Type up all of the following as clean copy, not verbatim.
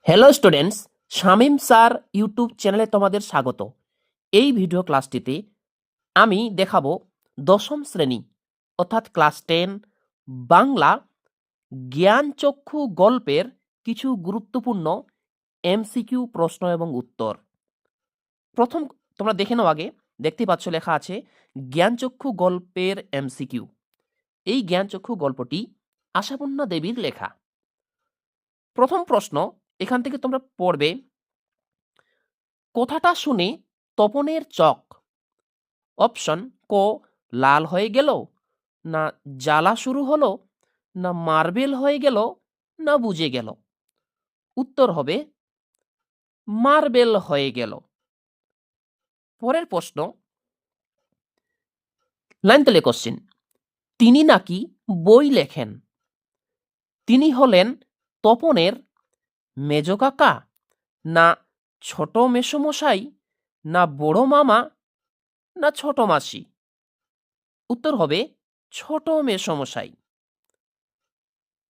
Hello students, Shamim sir YouTube চ্যানেলে তোমাদের স্বাগত। এই ভিডিও ক্লাসটিতে আমি দেখাবো দশম শ্রেণী অর্থাৎ ক্লাস 10 বাংলা জ্ঞানচক্ষু গল্পের কিছু গুরুত্বপূর্ণ এমসিকিউ প্রশ্ন এবং উত্তর। প্রথম তোমরা দেখে নাও, আগে দেখতে পাচ্ছ লেখা আছে জ্ঞানচক্ষু গল্পের এমসিকিউ। এই জ্ঞানচক্ষু গল্পটি আশাপূর্ণা দেবীর লেখা। প্রথম প্রশ্ন এখান থেকে তোমরা পড়বে, কথাটা শুনে তপনের চোখ অপশন ক লাল হয়ে গেল, না জ্বালা শুরু হলো, না মার্বেল হয়ে গেল, না বুঝে গেল। উত্তর হবে মার্বেল হয়ে গেল। পরের প্রশ্ন, লাইন তলে কোশ্চেন, তিনি নাকি বই লেখেন, তিনি হলেন তপনের মেজ কাকা, না ছোট মেসোমশাই, না বড় মামা, না ছোট মাসি। উত্তর হবে ছোট মেসোমশাই।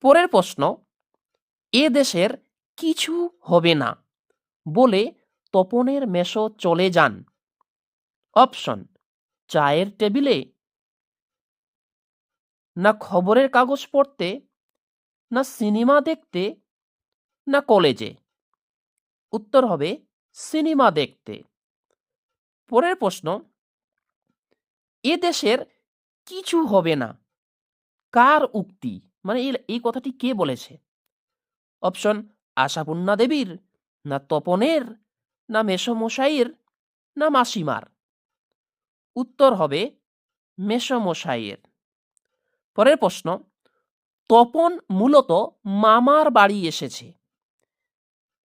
পরের প্রশ্ন, এ দেশের কিছু হবে না বলে তপনের মেসো চলে যান। অপশন চায়ের টেবিলে, না খবরের কাগজ পড়তে, না সিনেমা দেখতে, না কলেজে। উত্তর হবে সিনেমা দেখতে। পরের প্রশ্ন, এ দেশের কিছু হবে না কার উক্তি, মানে এই কথাটি কে বলেছে? অপশন আশাপূর্ণা দেবীর, না তপনের, না মেসমশাইয়ের, না মাসিমার। উত্তর হবে মেসমশাইয়ের। পরের প্রশ্ন, তপন মূলত মামার বাড়ি এসেছে,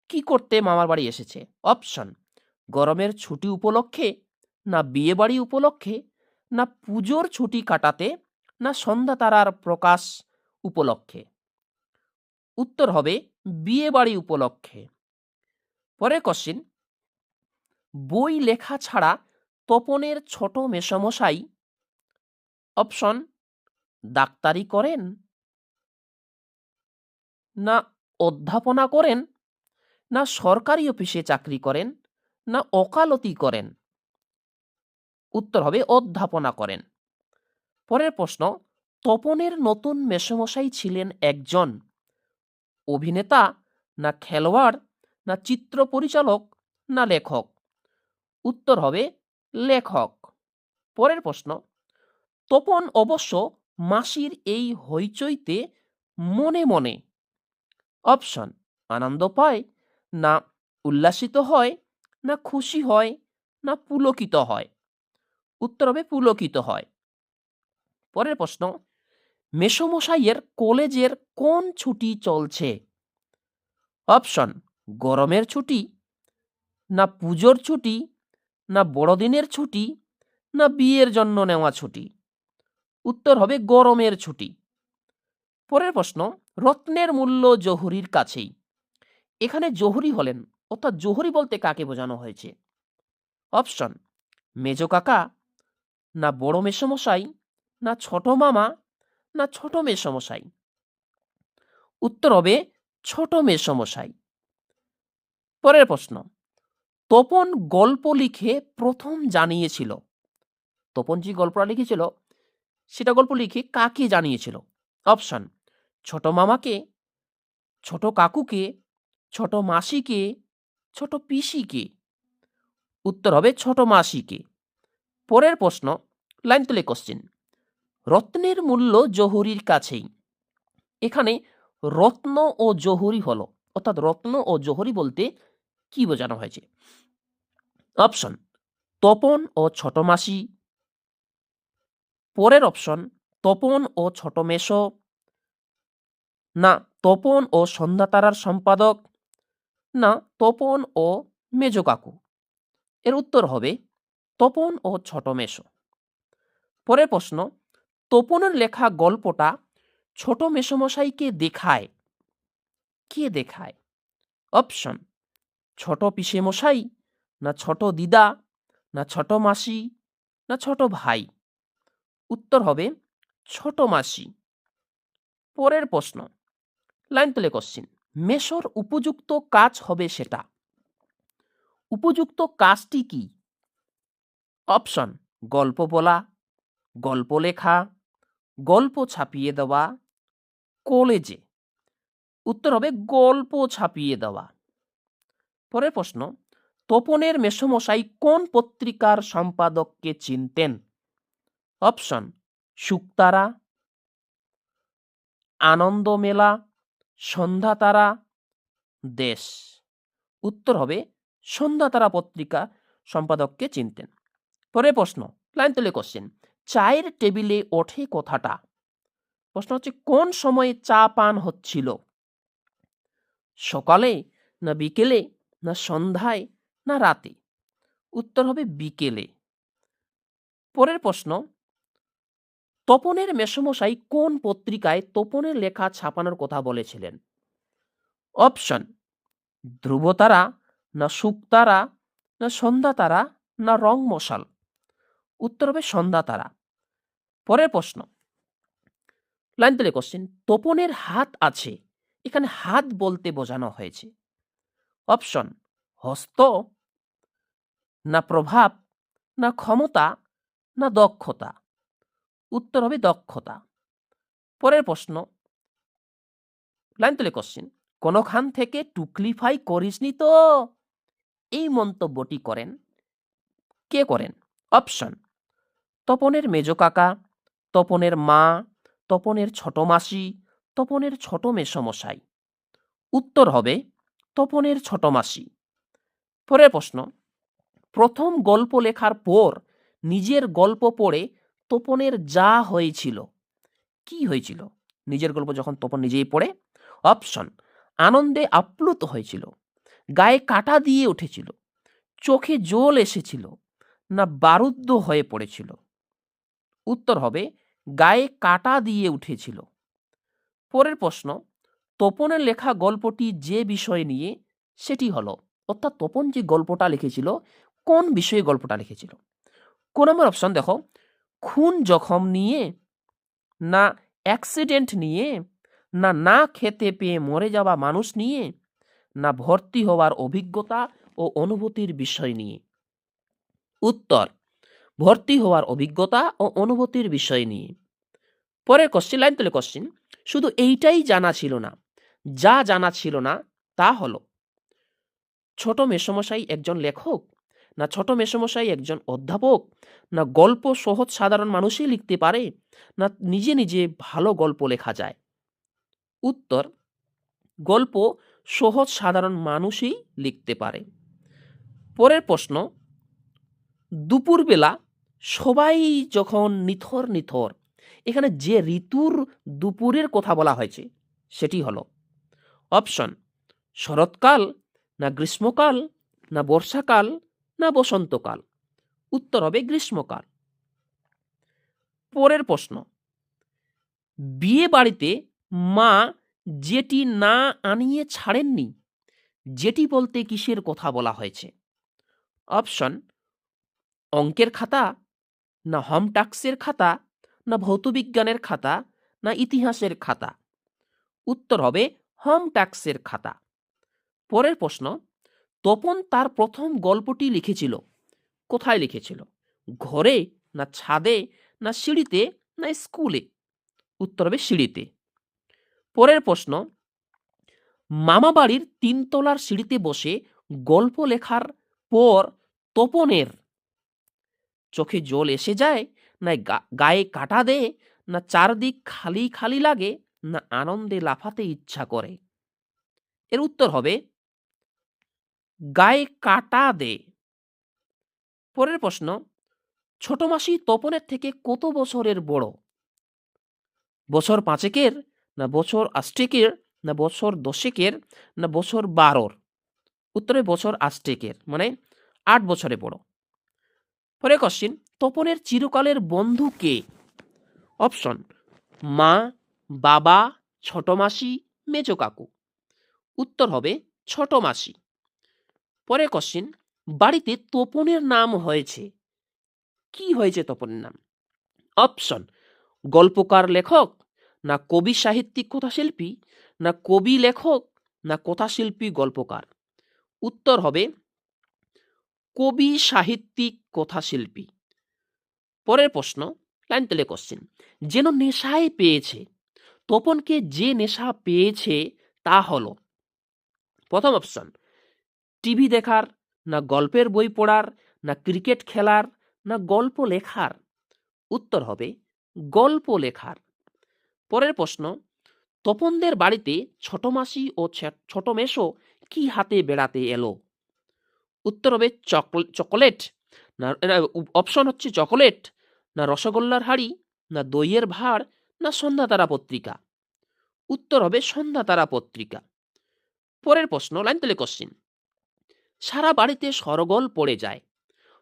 কি করতে মামার বাড়ি এসেছে? অপশন গরমের ছুটি উপলক্ষে, না বিয়ে বাড়ি উপলক্ষে, না পুজোর ছুটি কাটাতে, না সন্ধ্যা তারার প্রকাশ উপলক্ষে। উত্তর হবে বিয়ে বাড়ি উপলক্ষে। পরের কোশ্চেন, বই লেখা ছাড়া তপনের ছোট মেসমশাই অপশন ডাক্তারি করেন, না অধ্যাপনা করেন, না সরকারি অফিসে চাকরি করেন, না ওকালতি করেন। উত্তর হবে অধ্যাপনা করেন। পরের প্রশ্ন, তপনের নতুন মেসমশাই ছিলেন একজন অভিনেতা, না খেলোয়াড়, না চিত্র পরিচালক, না লেখক। উত্তর হবে লেখক। পরের প্রশ্ন, তপন অবশ্য মাসির এই হইচইতে মনে মনে অপশন আনন্দ পায়, না উল্লাসিত হয়, না খুশি হয়, না পুলকিত হয়। উত্তর হবে পুলকিত হয়। পরের প্রশ্ন, মেসমশাইয়ের কলেজের কোন ছুটি চলছে? অপশন গরমের ছুটি, না পুজোর ছুটি, না বড়দিনের ছুটি, না বিয়ের জন্য নেওয়া ছুটি। উত্তর হবে গরমের ছুটি। পরের প্রশ্ন, রত্নের মূল্য জহুরির কাছেই, এখানে জহুরি হলেন অর্থাৎ জহুরি বলতে কাকে বোঝানো হয়েছে? অপশন মেজ কাকা, না বড় মেসমশাই, না ছোট মামা, না ছোট মেসমশাই। উত্তর হবে ছোট মেসমশাই। পরের প্রশ্ন, তপন গল্প লিখে প্রথম জানিয়েছিল, তপন যে গল্পটা লিখেছিল সেটা গল্প লিখে কাকে জানিয়েছিল? অপশন ছোট মামাকে, ছোট কাকুকে, ছোট মাসিকে, ছোট পিসিকে। উত্তর হবে ছোট মাসিকে। পরের প্রশ্ন, লাইন তুলে কোশ্চেন, রত্নের মূল্য জহুরির কাছেই, এখানে রত্ন ও জহুরি হলো অর্থাৎ রত্ন ও জহুরি বলতে কি বোঝানো হয়েছে? অপশন তপন ও ছোট মাসি। পরের অপশন তপন ও ছোট মেসো, না তপন ও সন্ধ্যা তারার সম্পাদক, না তপন ও মেজ কাকু। এর উত্তর হবে তপন ও ছোট মেসো। পরের প্রশ্ন, তপনের লেখা গল্পটা ছোট মেসমশাইকে দেখায়, কে দেখায়? অপশন ছোট পিসে মশাই, না ছোট দিদা, না ছোট মাসি, না ছোট ভাই। উত্তর হবে ছোট মাসি। পরের প্রশ্ন, লাইন তুলে কোশ্চিন, মেশোর উপযুক্ত কাজ হবে সেটা। উপযুক্ত কাজটি কি? অপশন: গল্প বলা, গল্প লেখা, গল্প ছাপিয়ে দেওয়া, কলেজে। উত্তর হবে গল্প ছাপিয়ে দেওয়া। পরের প্রশ্ন: তপনের মেসোমশাই কোন পত্রিকার সম্পাদককে চিনতেন? অপশন: শুকতারা, আনন্দমেলা, সন্ধ্যাতারা, দেশ। উত্তর হবে সন্ধ্যাতারা পত্রিকা সম্পাদককে চিনতেন। পরের প্রশ্ন, লাইন তুলে কোশ্চেন: চায়ের টেবিলে ওঠে কথাটা। প্রশ্ন হচ্ছে কোন সময়ে চা পান হচ্ছিল? সকালে, না বিকেলে, না সন্ধ্যায়, না রাতে? উত্তর হবে বিকেলে। পরের প্রশ্ন, তপনের মেসোমশাই কোন পত্রিকায় তপনের লেখা ছাপানোর কথা বলেছিলেন? অপশন: ধ্রুবতারা, না শুকতারা, না সন্ধ্যাতারা, না রং মশাল? উত্তর হবে সন্ধ্যাতারা। পরের প্রশ্ন, লাইন তুলে কোশ্চেন: তপনের হাত আছে, এখানে হাত বলতে বোঝানো হয়েছে। অপশন: হস্ত, না প্রভাব, না ক্ষমতা, না দক্ষতা? উত্তর হবে দক্ষতা। পরের প্রশ্ন, লাইন তুলে কোশ্চেন: কোনখান থেকে টুকলিফাই করিসনি তো? এই মন্তব্যটি করেন কে করেন? অপশন: তপনের মেজ কাকা, তপনের মা, তপনের ছোট মাসি, তপনের ছোট মেসোমশাই? উত্তর হবে তপনের ছোট মাসি। পরের প্রশ্ন, প্রথম গল্প লেখার পর নিজের গল্প পড়ে তপনের যা হয়েছিল, কি হয়েছিল? নিজের গল্প যখন তপন নিজেই পড়ে? অপশন: আনন্দে আপ্লুত হয়েছিল, গায়ে কাটা দিয়ে উঠেছিল, চোখে জল এসেছিল, না বারুদ্ধ হয়ে পড়েছিল? উত্তর হবে গায়ে কাটা দিয়ে উঠেছিল। পরের প্রশ্ন, তপনের লেখা গল্পটি যে বিষয় নিয়ে সেটি হলো, অর্থাৎ তপন যে গল্পটা লিখেছিল কোন বিষয়ে গল্পটা লিখেছিল? কোন নম্বর অপশন দেখো, খুন জখম নিয়ে, না অ্যাক্সিডেন্ট নিয়ে, না না খেতে পেয়ে মরে যাওয়া মানুষ নিয়ে, না ভর্তি হওয়ার অভিজ্ঞতা ও অনুভূতির বিষয় নিয়ে? উত্তর: ভর্তি হওয়ার অভিজ্ঞতা ও অনুভূতির বিষয় নিয়ে। পরের কোশ্চেন, লাইন তুলে কোশ্চেন: শুধু এইটাই জানা ছিল না, যা জানা ছিল না তা হলো, ছোট মেসোমশাই একজন লেখক, না ছোট মেসোমশাই একজন অধ্যাপক, না গল্প সহজ সাধারণ মানুষই লিখতে পারে, না নিজে নিজে ভালো গল্প লেখা যায়? উত্তর: গল্প সহজ সাধারণ মানুষই লিখতে পারে। পরের প্রশ্ন, দুপুরবেলা সবাই যখন নিথর নিথর, এখানে যে ঋতুর দুপুরের কথা বলা হয়েছে সেটি হলো, অপশন: শরৎকাল, না গ্রীষ্মকাল, না বর্ষাকাল, না বসন্তকাল? উত্তর হবে গ্রীষ্মকাল। পরের প্রশ্ন, বিয়ে বাড়িতে মা যেটি না আনিয়ে ছাড়েননি, যেটি বলতে কিসের কথা বলা হয়েছে? অপশন: অঙ্কের খাতা, না হোম টাস্কের খাতা, না ভৌতবিজ্ঞানের খাতা, না ইতিহাসের খাতা? উত্তর হবে হোম টাস্কের খাতা। পরের প্রশ্ন, তপন তার প্রথম গল্পটি লিখেছিল কোথায় লিখেছিল? ঘরে, না ছাদে, না সিঁড়িতে, না স্কুলে? উত্তর হবে সিঁড়িতে। পরের প্রশ্ন, মামা বাড়ির 3 তলার সিঁড়িতে বসে গল্প লেখার পর তপনের চোখে জল এসে যায়, না গায়ে কাটা দেয়, না চারদিক খালি খালি লাগে, না আনন্দে লাফাতে ইচ্ছা করে? এর উত্তর হবে গায়ে কাটা দেয়। পরের প্রশ্ন, ছোট মাসি তপনের থেকে কত বছরের বড়? বছর 5-এর, না বছর 8-এর, না বছর 10-এর, না বছর 12-র? উত্তরে বছর 8-এর, মানে 8 বছরে বড়। পরে কোশ্চিন, তপনের চিরকালের বন্ধু কে? অপশন: মা, বাবা, ছোট মাসি, মেজ কাকু? উত্তর হবে ছোট মাসি। পরে কোশ্চিন, বাড়িতে তপনের নাম হয়েছে, কি হয়েছে তপনের নাম? অপশন: গল্পকার লেখক, না কবি সাহিত্যিক কথাশিল্পী, না কবি লেখক, না কথাশিল্পী গল্পকার? উত্তর হবে কবি সাহিত্যিক কথাশিল্পী। পরের প্রশ্ন, লাইন তেলে কোশ্চেন, যেন নেশায় পেয়েছে, তপনকে যে নেশা পেয়েছে তা হলো, প্রথম অপশন টিভি দেখার, না গল্পের বই পড়ার, না ক্রিকেট খেলার, না গল্প লেখার? উত্তর হবে গল্প লেখার। পরের প্রশ্ন, তপনদের বাড়িতে ছোট মাসি ও ছোট মেসো কি হাতে বেড়াতে এলো? উত্তর হবে চকোলেট, না অপশন হচ্ছে চকোলেট, না রসগোল্লার হাড়ি, না দইয়ের ভাঁড়, না সন্ধ্যা তারা পত্রিকা? উত্তর হবে সন্ধ্যা তারা পত্রিকা। পরের প্রশ্ন, লাইন তেলে কোশ্চিন, সারা বাড়িতে সরগোল পড়ে যায়,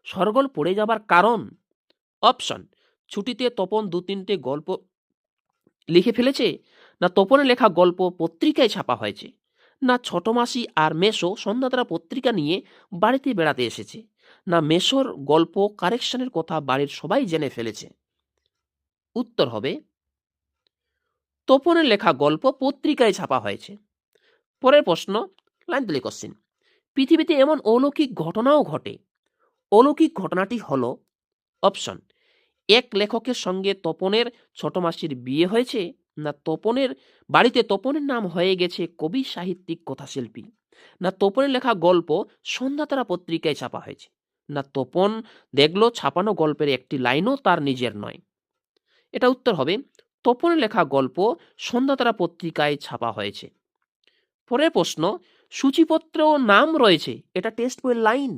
সরগোল পড়ে যাবার কারণ? অপশন ছুটিতে তপন ২-৩টে গল্প লিখে ফেলেছে, না তপনের লেখা গল্প পত্রিকায় ছাপা হয়েছে, না ছোট মাসি আর মেসো সন্ধ্যাতারা পত্রিকা নিয়ে বাড়িতে বেড়াতে এসেছে, না মেসোর গল্প কারেকশনের কথা বাড়ির সবাই জেনে ফেলেছে? উত্তর হবে তপনের লেখা গল্প পত্রিকায় ছাপা হয়েছে। পরের প্রশ্ন, লাইন তুলে কোশ্চিন, পৃথিবীতে এমন অলৌকিক ঘটনাও ঘটে, অলৌকিক ঘটনাটি হলো, অপশন এক লেখকের সঙ্গে তপনের ছোট মাসির বিয়ে হয়েছে, না তপনের বাড়িতে তপনের নাম হয়ে গেছে কবি সাহিত্যিক কথাশিল্পী, না তপনের লেখা গল্প সন্ধ্যাতারা পত্রিকায় ছাপা হয়েছে, না তপন দেখলো ছাপানো গল্পের একটি লাইনও তার নিজের নয়? এটা উত্তর হবে তপনের লেখা গল্প সন্ধ্যাতারা পত্রিকায় ছাপা হয়েছে। পরের প্রশ্ন, সূচিপত্রেও নাম রয়েছে, এটা টেক্সট বইয়ের লাইন।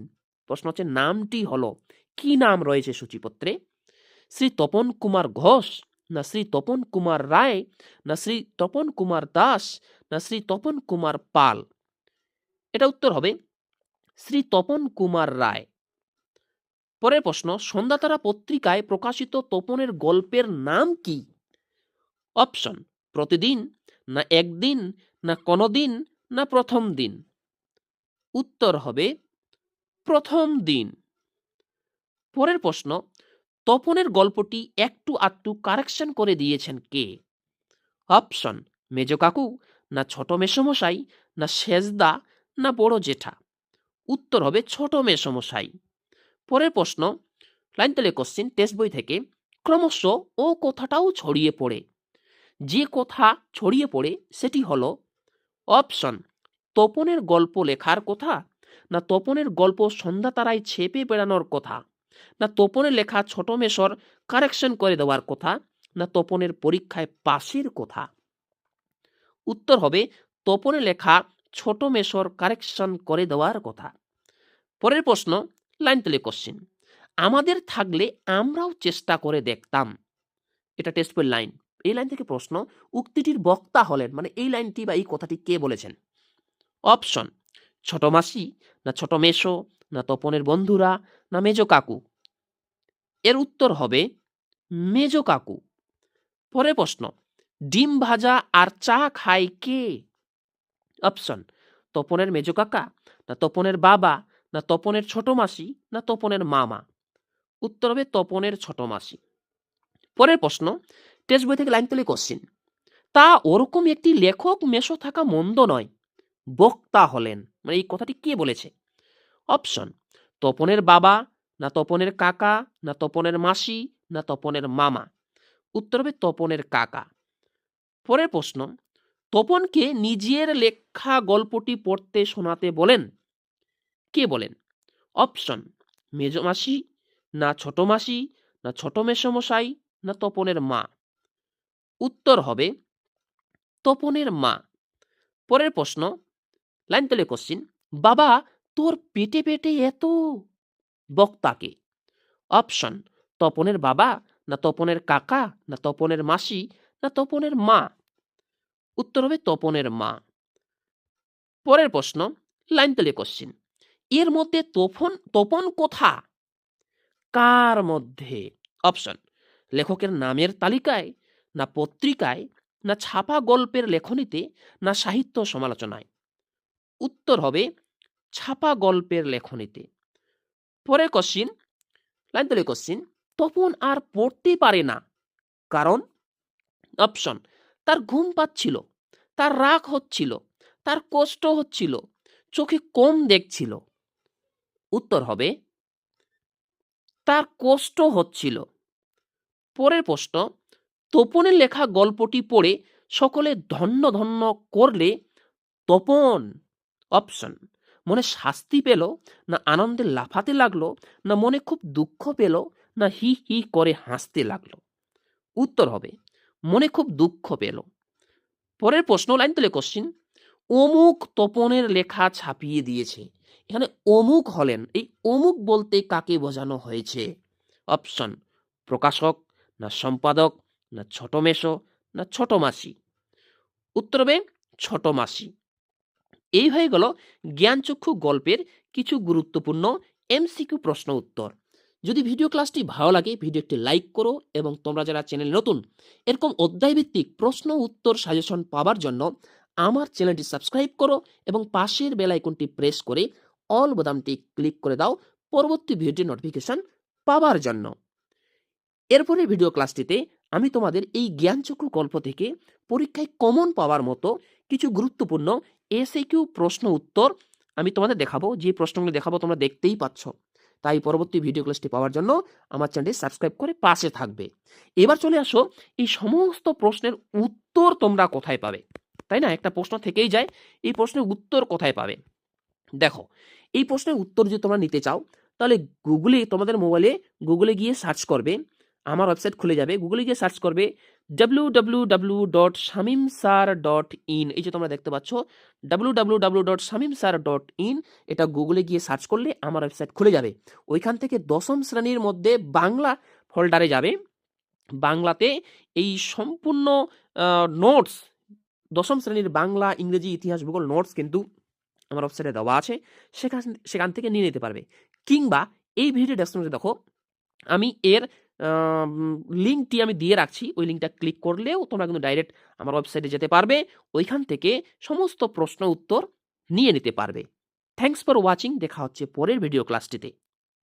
প্রশ্ন হচ্ছে নামটি হলো, কি নাম রয়েছে সূচিপত্রে? শ্রী তপন কুমার ঘোষ, না শ্রী তপন কুমার রায়, না শ্রী তপন কুমার দাস, না শ্রী তপন কুমার পাল? এটা উত্তর হবে শ্রী তপন কুমার রায়। পরের প্রশ্ন, সন্ধ্যাতারা পত্রিকায় প্রকাশিত তপনের গল্পের নাম কি? অপশন প্রতিদিন, না একদিন, না কোনোদিন, না প্রথম দিন? উত্তর হবে প্রথম দিন। পরের প্রশ্ন, তপনের গল্পটি একটু আধটু কারেকশন করে দিয়েছেন কে? অপশন মেজ কাকু, না ছোট মেসমশাই, না সেজদা, না বড় জেঠা? উত্তর হবে ছোট মেসমশাই। পরের প্রশ্ন, লাইন তেলে কোশ্চিন টেক্সট বই থেকে, ক্রমশ ও কথাটাও ছড়িয়ে পড়ে, যে কথা ছড়িয়ে পড়ে সেটি হলো, অপশন তপনের গল্প লেখার কথা, না তপনের গল্প সন্ধ্যা তারায় ছেপে বেড়ানোর কথা, না তপনের লেখা ছোট মেসর কারেকশন করে দেওয়ার কথা, না তপনের পরীক্ষায় পাশের কথা? উত্তর হবে তপনের লেখা ছোট মেসর কারেকশন করে দেওয়ার কথা। পরের প্রশ্ন, লাইন তেলে কোশ্চিন, আমাদের থাকলে আমরাও চেষ্টা করে দেখতাম, এটা টেক্সট বইয়ের লাইন। এই লাইন থেকে প্রশ্ন, উক্তিটির বক্তা হলেন, মানে এই লাইনটি বা এই কথাটি কে বলেছেন? অপশন ছোট মাসি, না ছোট মেসো, না তপনের বন্ধুরা, না মেজ কাকু? এর উত্তর হবে মেজ কাকু। পরের প্রশ্ন, ডিম ভাজা আর চা খায় কে? অপশন তপনের মেজ কাকা, না তপনের বাবা, না তপনের ছোট মাসি, না তপনের মামা? উত্তর হবে তপনের ছোট মাসি। পরের প্রশ্ন, টেক্সট বই থেকে লাইন তুলে কোশ্চিন, তা ওরকম একটি লেখক মেসো থাকা মন্দ নয়, বক্তা হলেন, মানে এই কথাটি কে বলেছে? অপশন তপনের বাবা, না তপনের কাকা, না তপনের মাসি, না তপনের মামা? উত্তর হবে তপনের কাকা। পরের প্রশ্ন, তপনকে নিজের লেখা গল্পটি পড়তে শোনাতে বলেন, কে বলেন? অপশন মেজ মাসি, না ছোট মাসি, না ছোট মেসমশাই, না তপনের মা? উত্তর হবে তপনের মা। পরের প্রশ্ন, লাইন তেলে কোশ্চিন, বাবা তোর পেটে পেটে এত, বক্তাকে? অপশন তপনের বাবা, না তপনের কাকা, না তপনের মাসি, না তপনের মা? উত্তর হবে তপনের মা। পরের প্রশ্ন, লাইন তেলে কোশ্চিন, এর মধ্যে তপন কোথা, কার মধ্যে? অপশন লেখকের নামের তালিকায়, না পত্রিকায়, না ছাপা গল্পের লেখনীতে, না সাহিত্য সমালোচনায়? উত্তর হবে ছাপা গল্পের লেখনীতে। পরের কোশ্চিন, লাইন তুলে কোশ্চিন, তপন আর পড়তে পারে না কারণ? অপশন তার ঘুম পাচ্ছিল, তার রাগ হচ্ছিল, তার কষ্ট হচ্ছিল, চোখে কম দেখছিল। উত্তর হবে তার কষ্ট হচ্ছিল। পরের প্রশ্ন, তপনের লেখা গল্পটি পড়ে সকলে ধন্য ধন্য করলে তপন অপশন মনে শাস্তি পেল, না আনন্দে লাফাতে লাগলো, না মনে খুব দুঃখ পেল, না হি হি করে হাসতে লাগলো। উত্তর হবে মনে খুব দুঃখ পেল। পরের প্রশ্ন, লাইন তুলে কোশ্চিন, অমুক তপনের লেখা ছাপিয়ে দিয়েছে। এখানে অমুক হলেন, এই অমুক বলতে কাকে বোঝানো হয়েছে? অপশন প্রকাশক, না সম্পাদক, না ছোট মেশো, না ছোট মাসি। উত্তর হবে ছোট মাসি। এই হয়ে গেল জ্ঞানচক্ষু গল্পের কিছু গুরুত্বপূর্ণ এমসিকিউ প্রশ্ন উত্তর। যদি ভিডিও ক্লাসটি ভালো লাগে ভিডিও একটি লাইক করো, এবং তোমরা যারা চ্যানেল নতুন এরকম অধ্যায়ভিত্তিক প্রশ্ন উত্তর সাজেশন পাওয়ার জন্য আমার চ্যানেলটি সাবস্ক্রাইব করো এবং পাশের বেল আইকনটি প্রেস করে অল বোতামটি ক্লিক করে দাও পরবর্তী ভিডিওর নোটিফিকেশন পাওয়ার জন্য। এরপরে ভিডিও ক্লাসটিতে আমি তোমাদের এই জ্ঞানচক্ষু গল্প থেকে পরীক্ষায় কমন পাওয়ার মতো কিছু গুরুত্বপূর্ণ এসএকিউ প্রশ্ন উত্তর আমি তোমাদের দেখাবো। যে প্রশ্নগুলো দেখাবো তোমরা দেখতেই পাচ্ছ, তাই পরবর্তী ভিডিও ক্লাসটি পাওয়ার জন্য আমার চ্যানেলটি সাবস্ক্রাইব করে পাশে থাকবে। এবার চলে আসো, এই সমস্ত প্রশ্নের উত্তর তোমরা কোথায় পাবে? তাই না, একটা প্রশ্ন থেকেই যায়, এই প্রশ্নের উত্তর কোথায় পাবে? দেখো, এই প্রশ্নের উত্তর যদি তোমরা নিতে চাও তাহলে গুগলে, তোমাদের মোবাইলে গুগলে গিয়ে সার্চ করবে, আমার ওয়েবসাইট খুলে যাবে, গুগলে গিয়ে সার্চ করবে www.shamimsar.in। এই যে তোমরা দেখতে পাচ্ছ www.shamimsar.in, এটা গুগলে গিয়ে সার্চ করলে আমার ওয়েবসাইট খুলে যাবে। ওইখান থেকে দশম শ্রেণীর মধ্যে বাংলা ফোল্ডারে যাবে। বাংলাতে এই সম্পূর্ণ নোটস, দশম শ্রেণীর বাংলা, ইংরেজি, ইতিহাস, ভূগোল নোটস কিন্তু আমার ওয়েবসাইটে দেওয়া আছে, সেখান থেকে নিয়ে নিতে পারবে। কিংবা এই ভিডিও ডেসক্রিপশনে দেখো আমি এর লিঙ্কটি আমি দিয়ে রাখছি, ওই লিঙ্কটা ক্লিক করলেও তোমরা কিন্তু ডাইরেক্ট আমার ওয়েবসাইটে যেতে পারবে, ওইখান থেকে সমস্ত প্রশ্ন উত্তর নিয়ে নিতে পারবে। থ্যাঙ্কস ফর ওয়াচিং, দেখা হচ্ছে পরের ভিডিও ক্লাসটিতে।